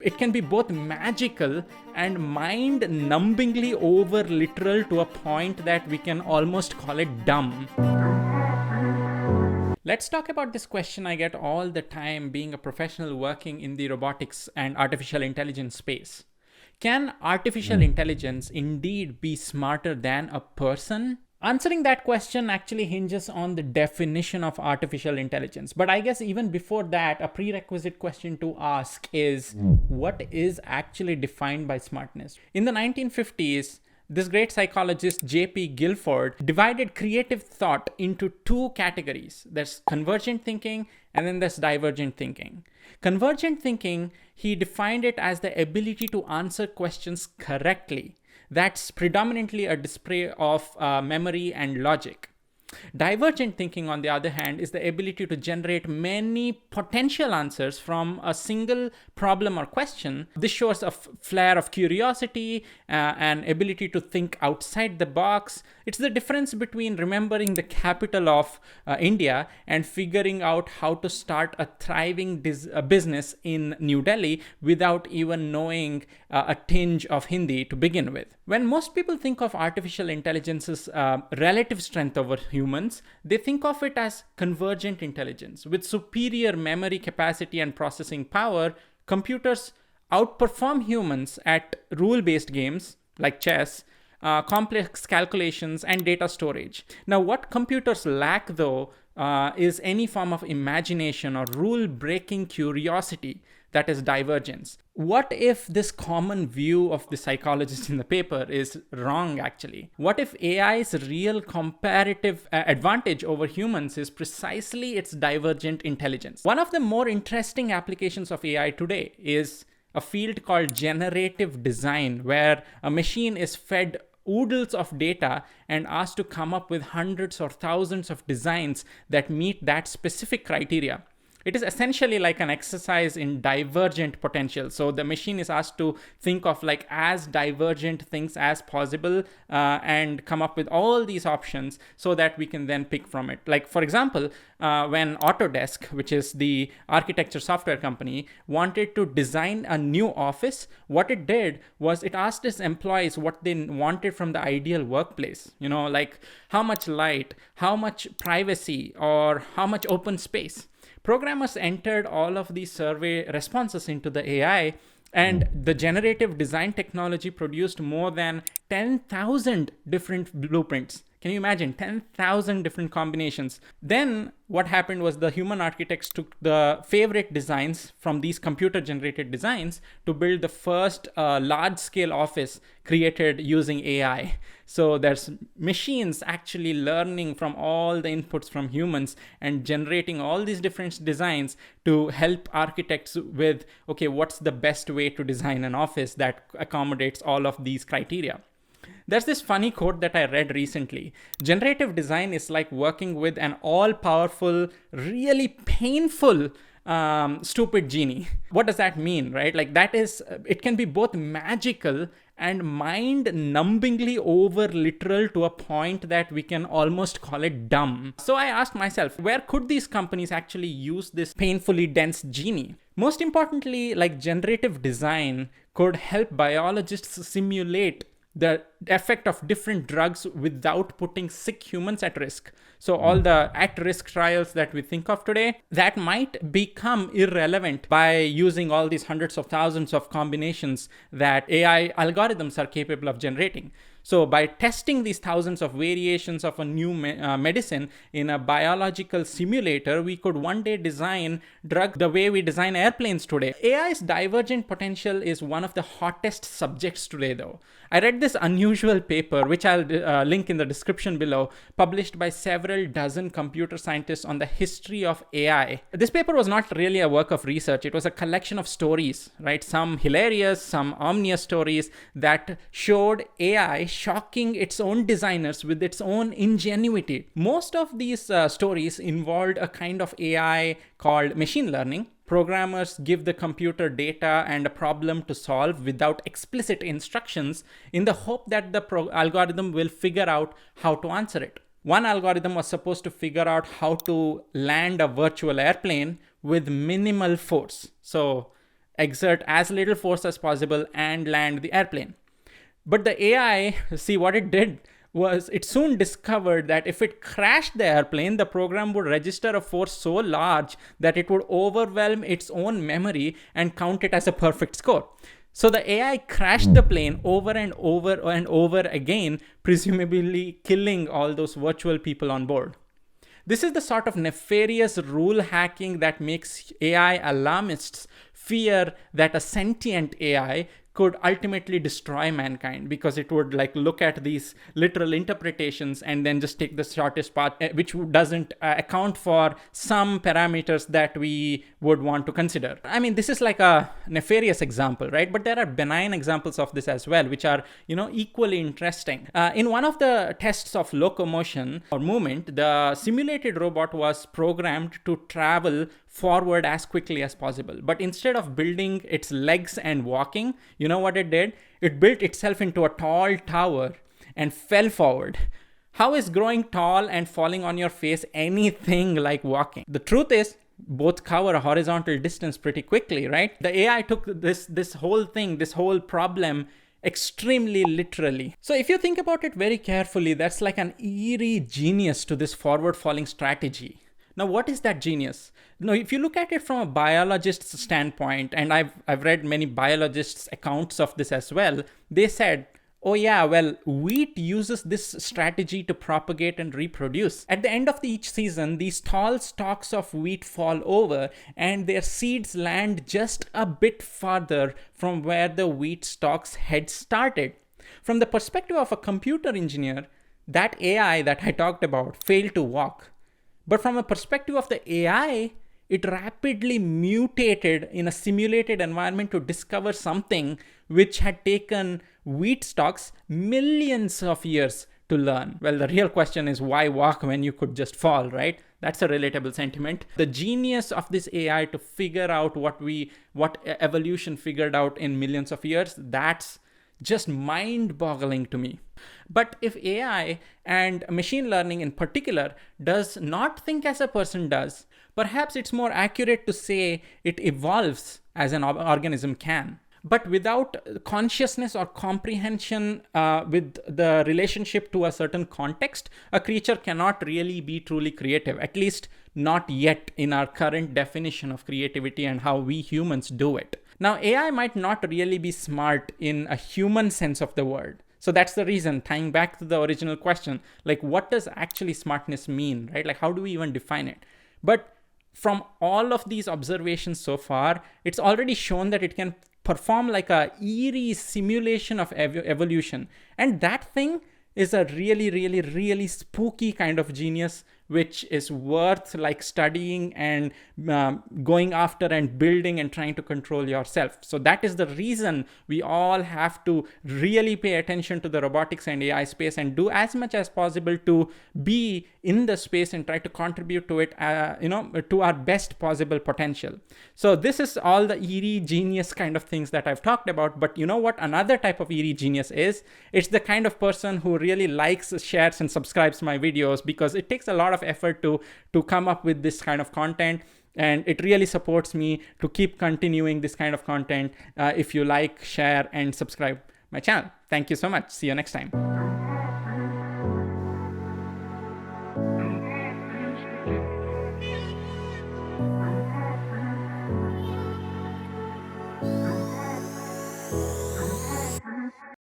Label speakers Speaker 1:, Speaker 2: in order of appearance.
Speaker 1: It can be both magical and mind-numbingly over-literal to a point that we can almost call it dumb. Let's talk about this question I get all the time being a professional working in the robotics and artificial intelligence space. Can artificial intelligence indeed be smarter than a person? Answering that question actually hinges on the definition of artificial intelligence. But I guess even before that, a prerequisite question to ask is, what is actually defined by smartness? In the 1950s, this great psychologist J.P. Guilford divided creative thought into two categories. There's convergent thinking and then there's divergent thinking. Convergent thinking, he defined it as the ability to answer questions correctly. That's predominantly a display of memory and logic. Divergent thinking, on the other hand, is the ability to generate many potential answers from a single problem or question. This shows a flair of curiosity, an ability to think outside the box. It's the difference between remembering the capital of India and figuring out how to start a thriving business in New Delhi without even knowing a tinge of Hindi to begin with. When most people think of artificial intelligence's relative strength over humans, they think of it as convergent intelligence. With superior memory capacity and processing power, computers outperform humans at rule-based games like chess, complex calculations, and data storage. Now, what computers lack, though, is any form of imagination or rule-breaking curiosity, that is divergence. What if this common view of the psychologist in the paper is wrong, actually? What if AI's real comparative advantage over humans is precisely its divergent intelligence? One of the more interesting applications of AI today is a field called generative design, where a machine is fed oodles of data and asked to come up with hundreds or thousands of designs that meet that specific criteria. It is essentially like an exercise in divergent potential. So the machine is asked to think of like as divergent things as possible and come up with all these options so that we can then pick from it. Like, for example, when AUTODESK, which is the architecture software company, wanted to design a new office, what it did was it asked its employees what they wanted from the ideal workplace. You know, like how much light, how much privacy, or how much open space. Programmers entered all of these survey responses into the AI, and the generative design technology produced more than 10,000 different blueprints. Can you imagine 10,000 different combinations? Then what happened was the human architects took the favorite designs from these computer-generated designs to build the first large-scale office created using AI. So there's machines actually learning from all the inputs from humans and generating all these different designs to help architects with, okay, what's the best way to design an office that accommodates all of these criteria? There's this funny quote that I read recently. Generative design is like working with an all-powerful, really painful, stupid genie. What does that mean, right? Like that is, it can be both magical and mind-numbingly over-literal to a point that we can almost call it dumb. So I asked myself, where could these companies actually use this painfully dense genie? Most importantly, like generative design could help biologists simulate the effect of different drugs without putting sick humans at risk. So all the at-risk trials that we think of today, that might become irrelevant by using all these hundreds of thousands of combinations that AI algorithms are capable of generating. So by testing these thousands of variations of a new medicine in a biological simulator, we could one day design drugs the way we design airplanes today. AI's divergent potential is one of the hottest subjects today, though. I read this unusual paper, which I'll link in the description below, published by several dozen computer scientists on the history of AI. This paper was not really a work of research. It was a collection of stories, right? Some hilarious, some ominous stories that showed AI shocking its own designers with its own ingenuity. Most of these stories involved a kind of AI called machine learning. Programmers give the computer data and a problem to solve without explicit instructions in the hope that the algorithm will figure out how to answer it. One algorithm was supposed to figure out how to land a virtual airplane with minimal force. So exert as little force as possible and land the airplane. But the AI, see what it did was it soon discovered that if it crashed the airplane, the program would register a force so large that it would overwhelm its own memory and count it as a perfect score. So the AI crashed the plane over and over and over again, presumably killing all those virtual people on board. This is the sort of nefarious rule hacking that makes AI alarmists fear that a sentient AI could ultimately destroy mankind, because it would like look at these literal interpretations and then just take the shortest path, which doesn't account for some parameters that we would want to consider. I mean, this is like a nefarious example, right? But there are benign examples of this as well, which are, equally interesting. In one of the tests of locomotion or movement, the simulated robot was programmed to travel forward as quickly as possible. But instead of building its legs and walking, you know what it did? It built itself into a tall tower and fell forward. How is growing tall and falling on your face anything like walking? The truth is, both cover a horizontal distance pretty quickly, right? The AI took this whole problem extremely literally. So if you think about it very carefully, that's like an eerie genius to this forward falling strategy. Now, what is that genius? Now, if you look at it from a biologist's standpoint, and I've read many biologists' accounts of this as well, they said, oh yeah, well, wheat uses this strategy to propagate and reproduce. At the end of each season, these tall stalks of wheat fall over and their seeds land just a bit farther from where the wheat stalks had started. From the perspective of a computer engineer, that AI that I talked about failed to walk. But from a perspective of the AI, it rapidly mutated in a simulated environment to discover something which had taken wheat stalks millions of years to learn. Well, the real question is, why walk when you could just fall, right? That's a relatable sentiment. The genius of this AI to figure out what evolution figured out in millions of years, that's just mind-boggling to me. But if AI and machine learning in particular does not think as a person does, perhaps it's more accurate to say it evolves as an organism can. But without consciousness or comprehension with the relationship to a certain context, a creature cannot really be truly creative, at least not yet in our current definition of creativity and how we humans do it. Now, AI might not really be smart in a human sense of the word. So that's the reason, tying back to the original question, like what does actually smartness mean, right? Like how do we even define it? But from all of these observations so far, it's already shown that it can perform like a eerie simulation of evolution. And that thing is a really, really, really spooky kind of genius, which is worth like studying and going after and building and trying to control yourself. So that is the reason we all have to really pay attention to the robotics and AI space and do as much as possible to be in the space and try to contribute to it, to our best possible potential. So this is all the eerie genius kind of things that I've talked about. But you know what another type of eerie genius is? It's the kind of person who really likes, shares, and subscribes my videos, because it takes a lot of effort to come up with this kind of content, and it really supports me to keep continuing this kind of content. If you like, share, and subscribe my channel. Thank you so much. See you next time.